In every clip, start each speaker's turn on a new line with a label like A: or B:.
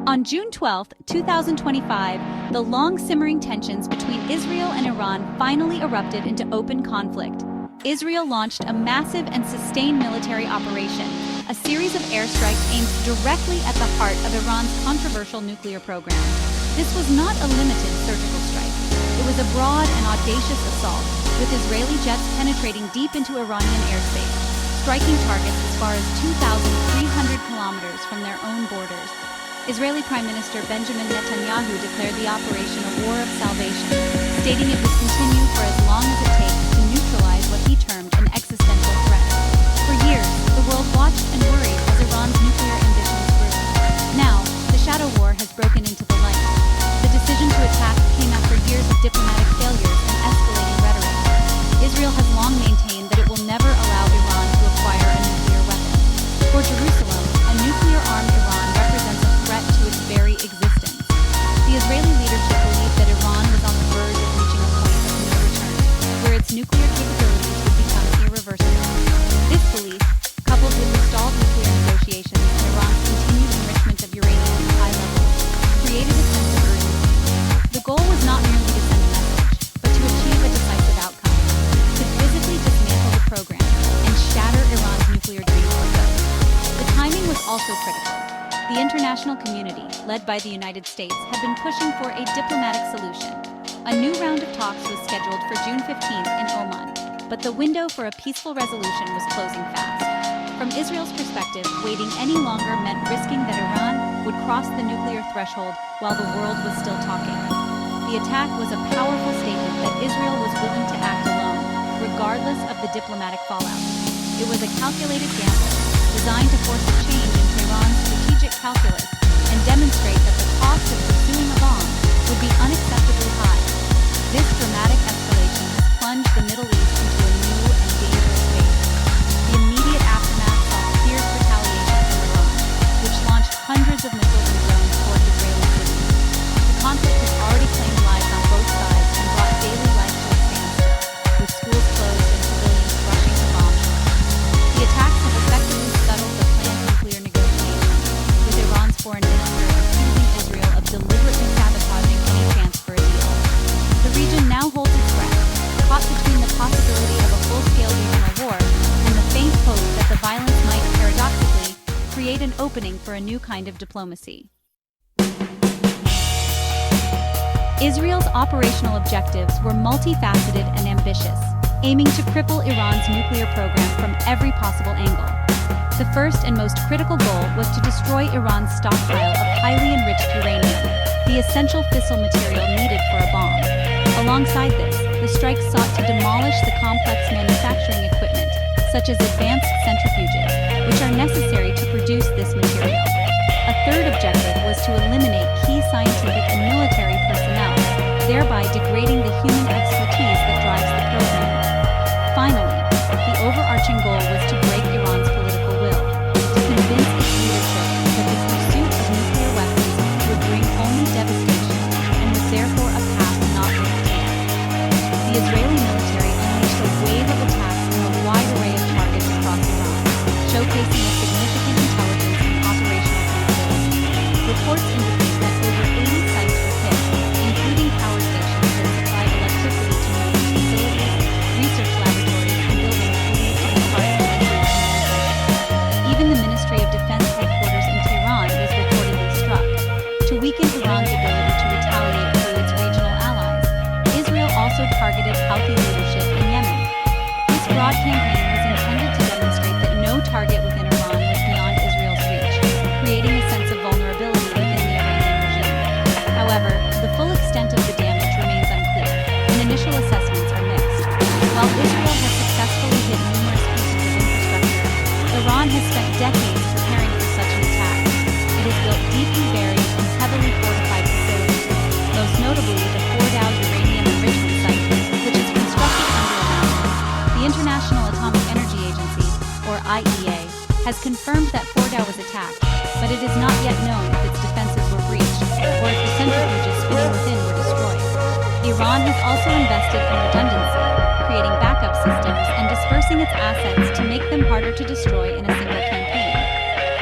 A: On June 12, 2025, the long-simmering tensions between Israel and Iran finally erupted into open conflict. Israel launched a massive and sustained military operation, a series of airstrikes aimed directly at the heart of Iran's controversial nuclear program. This was not a limited surgical strike. It was a broad and audacious assault, with Israeli jets penetrating deep into Iranian airspace, striking targets as far as 2,300 kilometers from their own borders. Israeli Prime Minister Benjamin Netanyahu declared the operation a war of salvation, stating it would continue for as long as it takes to neutralize what he termed an existential threat. For years, the world watched and worried as Iran's nuclear ambitions grew. Now, the shadow war has broken into the light. The decision to attack came after years of diplomatic failures and escalating rhetoric. Israel has long maintained that it will never allow Iran to acquire a nuclear weapon. For Jerusalem, a nuclear-armed Iran represents a threat to its very existence. The Israeli leadership believed that Iran was on the verge of reaching a point of no return, where its nuclear capabilities would become irreversible. This belief, coupled with the stalled nuclear negotiations and Iran's continued enrichment of uranium at high levels, created a sense of urgency. The goal was not merely to send a message, but to achieve a decisive outcome, to physically dismantle the program and shatter Iran's nuclear dreams for good. The timing was also critical. The international community, led by the United States, had been pushing for a diplomatic solution. A new round of talks was scheduled for June 15th in Oman, but the window for a peaceful resolution was closing fast. From Israel's perspective, waiting any longer meant risking that Iran would cross the nuclear threshold while the world was still talking. The attack was a powerful statement that Israel was willing to act alone, regardless of the diplomatic fallout. It was a calculated gamble, designed to force a change in Tehran's strategic calculus and demonstrate that the cost of pursuing a bomb would be unacceptably high. This dramatic escalation has plunged the Middle East into a new and dangerous phase. The immediate aftermath saw fierce retaliation from Iran, which launched hundreds of missiles and drones toward Israeli cities. The conflict has already claimed lives on both sides and brought daily life to a standstill, with schools closed and civilians rushing to bomb shelters. The attacks have effectively scuttled the planned nuclear negotiations, with Iran's foreign minister accusing Israel of deliberately sabotaging any chance for a deal. The region now holds its breath, caught between the possibility of a full-scale regional war and the faint hope that the violence might, paradoxically, create an opening for a new kind of diplomacy. Israel's operational objectives were multifaceted and ambitious, aiming to cripple Iran's nuclear program from every possible angle. The first and most critical goal was to destroy Iran's stockpile of highly enriched uranium, the essential fissile material needed for a bomb. Alongside this, the strikes sought to demolish the complex manufacturing equipment, such as advanced centrifuges, which are necessary to produce this material. A third objective was to eliminate key scientific and military personnel, thereby degrading the human expertise that drives the program. Finally, the overarching goal was to break Iran's political will, to convince its leadership that the pursuit of nuclear weapons would bring only devastation and was therefore a path not worth taking. The Israeli military unleashed a wave of attacks from a wide array of targets across Iran, showcasing a significant intelligence and operational capability. Reports indicate that over 80 sites were hit, including power stations that supply electricity to nuclear facilities, research laboratories, and buildings believed to be part of the nuclear organization. Even the Ministry of Defense headquarters in Tehran was reportedly struck. To weaken Iran's ability to retaliate through its regional allies, Israel also targeted Houthi leadership in Yemen. This broad campaign was intended to demonstrate that no target within Iran was beyond Israel's reach, creating a sense of vulnerability within the Iranian regime. However, the full extent of the damage remains unclear, and initial assessments are mixed. While Israel has successfully hit numerous pieces of infrastructure, Iran has spent decades preparing for such an attack. It has built deeply buried and heavily fortified facilities, most notably the Fordow uranium enrichment site, which is constructed under a mountain. The International Atomic Energy Agency, or IAEA, has confirmed that Fordow was attacked, but it is not yet known if its defenses were breached or if the centrifuges spinning within were destroyed. Iran has also invested in redundancy, creating backup systems and dispersing its assets to make them harder to destroy in a single campaign.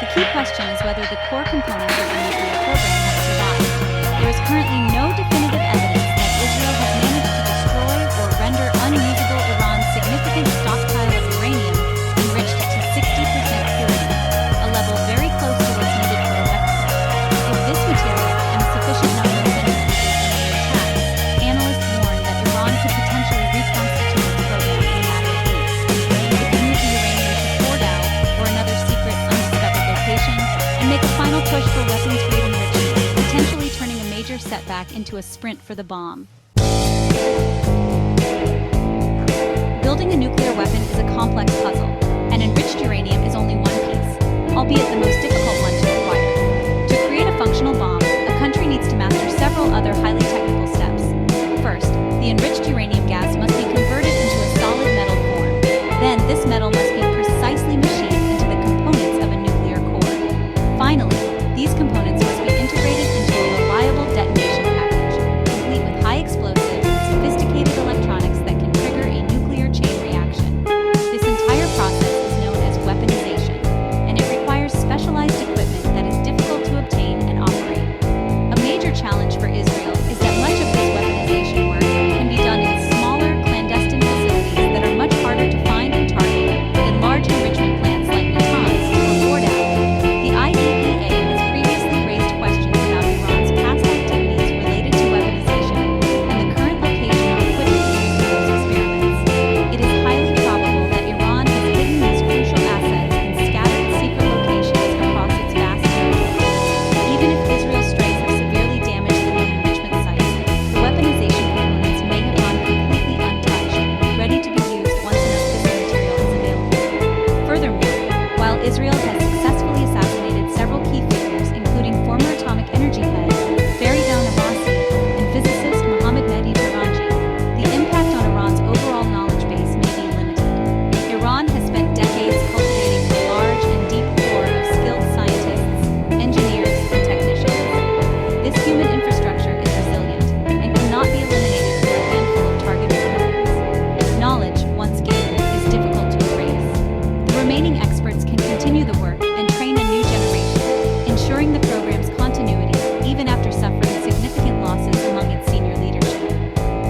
A: The key question is whether the core components of the nuclear program have survived. There is currently no definitive evidence that Israel has managed to destroy or render unusable Iran's significant stockpile of uranium enriched to 60% purity, a level very close to what's needed for a weapon. If this material and a sufficient number of centrifuges remain intact, analysts warn that Iran could potentially reconstitute its program in a matter of weeks. It could move the uranium to Fordow or another secret, undiscovered location and make a final push for weapons-grade enrichment, potentially turning a major setback into a sprint for the bomb. Building a nuclear weapon is a complex puzzle, and enriched uranium is only one piece, albeit the most difficult one to acquire. To create a functional bomb, a country needs to master several other highly technical steps. First, the enriched uranium gas must be converted into a solid metal form. Then, this metal must be precisely machined into the components of a nuclear core. Finally, these components must be integrated into a reliable detonation package, complete with high explosives and sophisticated electronics that can trigger a nuclear chain reaction. This entire process is known as weaponization, and it requires specialized equipment that is difficult to obtain and operate. A major challenge for Israel is that much of this weaponization work can be done in smaller, clandestine facilities that are much harder to find and target than large enrichment plants like Natanz or Fordow. The IAEA has previously raised questions about Iran's past activities related to weaponization and the current location of equipment used in those experiments. It is highly probable that Iran has hidden these crucial assets in scattered secret locations across its vast territory. Even if Israel's strikes have severely damaged the known enrichment sites, the weaponization components may have gone completely untouched, ready to be used once enough fissile material is available. Furthermore, while Israel has successfully assassinated several key figures, including former atomic energy head Fordow and physicist Mohammad Tehran, the impact on Iran's overall knowledge base may be limited. Iran has spent decades cultivating a large and deep core of skilled scientists, engineers, and technicians. This human infrastructure is resilient and cannot be eliminated through a handful of targeted programs. Knowledge, once gained, is difficult to erase. The remaining experts can continue the work and train a new generation, ensuring the program's continuity even after suffering significant losses among its senior leadership.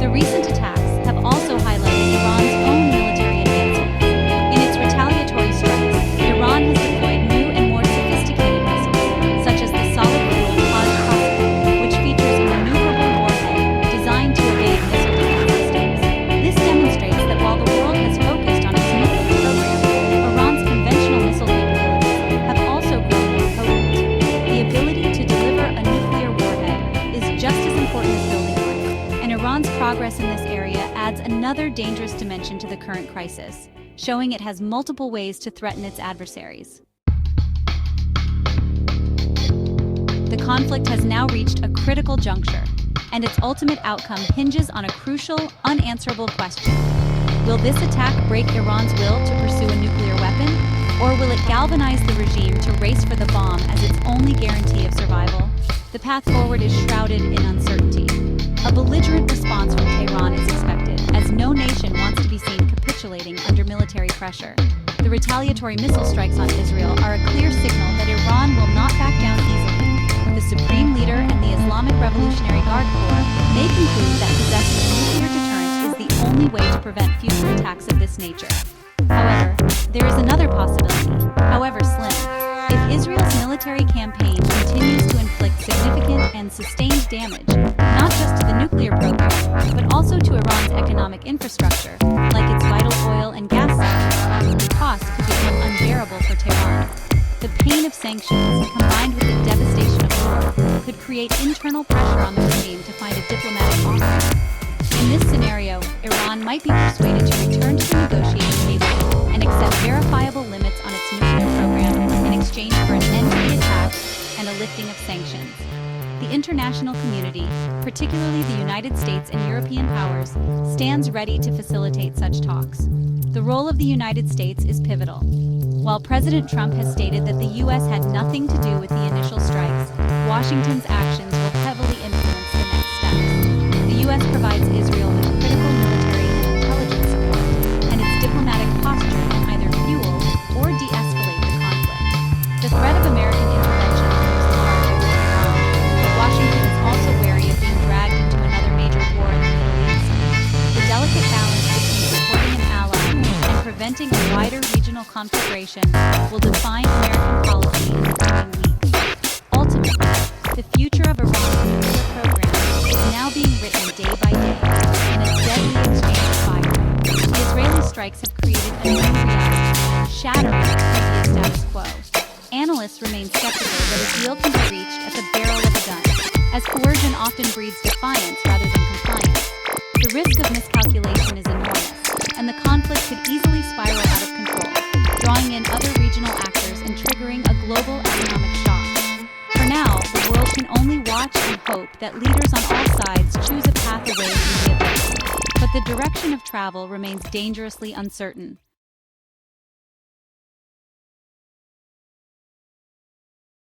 A: The recent attacks have also highlighted Iran's own military advancements. In its retaliatory strikes, Iran has deployed new and more sophisticated missiles, such as the solid-fuel Qasem, which features a maneuverable warhead designed to evade missile defense systems. This demonstrates that while the world has focused on its nuclear program, Iran's conventional missile capabilities have also grown more potent. The ability to deliver a nuclear warhead is just as important as building one, and Iran's progress in this area adds another dangerous dimension to the current crisis, showing it has multiple ways to threaten its adversaries. The conflict has now reached a critical juncture, and its ultimate outcome hinges on a crucial, unanswerable question. Will this attack break Iran's will to pursue a nuclear weapon, or will it galvanize the regime to race for the bomb as its only guarantee of survival? The path forward is shrouded in uncertainty. A belligerent response from Tehran is expected, as no nation wants to be seen capitulating under military pressure. The retaliatory missile strikes on Israel are a clear signal that Iran will not back down easily. The Supreme Leader and the Islamic Revolutionary Guard Corps may conclude that possessing a nuclear deterrent is the only way to prevent future attacks of this nature. However, there is another possibility, however slim. If Israel's military campaign continues to inflict significant and sustained damage, not just to the nuclear program, but also to Iran's economic infrastructure, like its vital oil and gas sector, the cost could become unbearable for Tehran. The pain of sanctions, combined with the devastation of war, could create internal pressure on the regime to find a diplomatic offering. In this scenario, Iran might be persuaded to return to the negotiating table and accept verifiable limits on its nuclear program in exchange for an end to the attack and a lifting of sanctions. The international community, particularly the United States and European powers, stands ready to facilitate such talks. The role of the United States is pivotal. While President Trump has stated that the U.S. had nothing to do with the initial strikes, Washington's actions will heavily influence the next steps. The U.S. provides Israel with critical military and intelligence support, and its diplomatic posture can either fuel or de-escalate the conflict. The threat of American conflagration will define American policy in the coming weeks. Ultimately, the future of Iran's nuclear program is now being written day by day in a deadly exchange of fire. The Israeli strikes have created a new reality, shattering the previous status quo. Analysts remain skeptical that a deal can be reached at the barrel of a gun, as coercion often breeds defiance rather than compliance. The risk of miscalculation is enormous, and the conflict could easily spiral out of control, drawing in other regional actors and triggering a global economic shock. For now, the world can only watch and hope that leaders on all sides choose a path away from the abyss. But the direction of travel remains dangerously uncertain.